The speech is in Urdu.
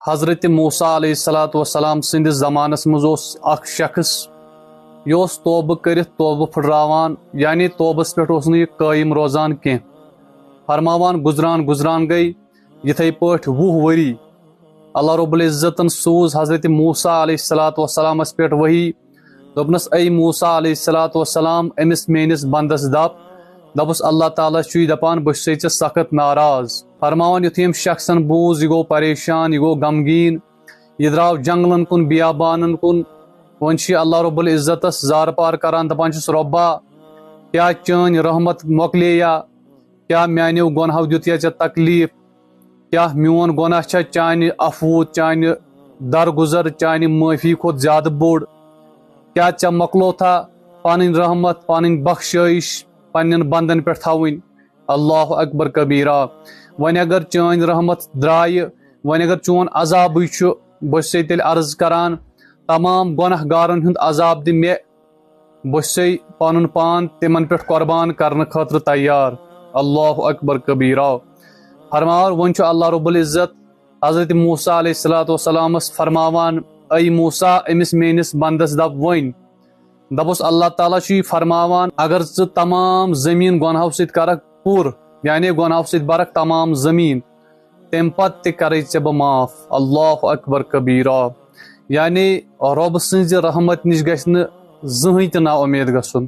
حضرت موسیٰ علیہ الصلوۃ والسلام سندس زمانس مز اخ شخص یہ توبہ کرت توبہ پھٹراوان یعنی توبس پہ یہ قائم روزان کی فرماوان گزران گزران گئی یتھے پٲٹھۍ 20 ؤری اللہ رب العزتن سوز حضرت موسیٰ علیہ الصلوۃ والسلام پہ وحی دوپنس اے موسیٰ علیہ الصلوۃ والسلام امس میانس بندس دپس اللہ تعالیٰ چھ دپان بہ چھُسے ژےٚ سخت ناراض فرماوان یُتھُے شخصن بوٗز یہ گوٚو پریشان یہ گوٚو غمگیٖن یہ درٛاو جنگلن کُن بیابانن کُن وۄنۍ چھُ اللہ رب العزتس زار پار کران دپان چھُس رۄبا کیا چٲنۍ رحمت مۄکلییا کیا میانیو گۄنہو دیُتیا ژےٚ تکلیٖف کیا میون گۄناہ چھا چانہِ عفوٗ چانہِ درگُزر چانہِ معٲفی کھۄتہٕ زیادٕ بوٚڑ کیا ژےٚ مۄکلوتھا پنٕنۍ رحمت پنٕنۍ بخشٲیش پننٮ۪ن بندن پٮ۪ٹھ تھاوٕنۍ اللہ اکبر کبیرہ وۄنۍ اگر چٲنۍ رحمت درٛایہِ وۄنۍ اگر چون عذابٕے چھُ بہٕ چھُسے تیٚلہِ عرض کران تمام گۄناہ گارن ہُنٛد عذاب دِ مےٚ بہٕ چھُسے پنُن پان تِمن پٮ۪ٹھ قۄربان کرنہٕ خٲطرٕ تیار اللہ اکبر کبیرہ فرماوان وۄنۍ چھُ اللہ رب العزت حضرت موسیٰ علیہ الصلوۃ والسلامس فرماوان اے موسیٰ أمس میٲنس بندس دپ وۄنۍ دپُس اللہ تعالیٰ چھُ یہِ فرماوان اگر ژٕ تمام زٔمیٖن گۄنہو سۭتۍ کرکھ پوٗرٕ یعنی گۄنہو سۭتۍ برکھ تمام زٔمیٖن تمہِ پتہٕ تہِ کرے ژےٚ بہٕ معاف اللہ اکبر کبیرہ یعنی رۄب سٕنزِ رحمت نِش گژھِ نہٕ زٕہٕنۍ تہِ نا اُمید گژھُن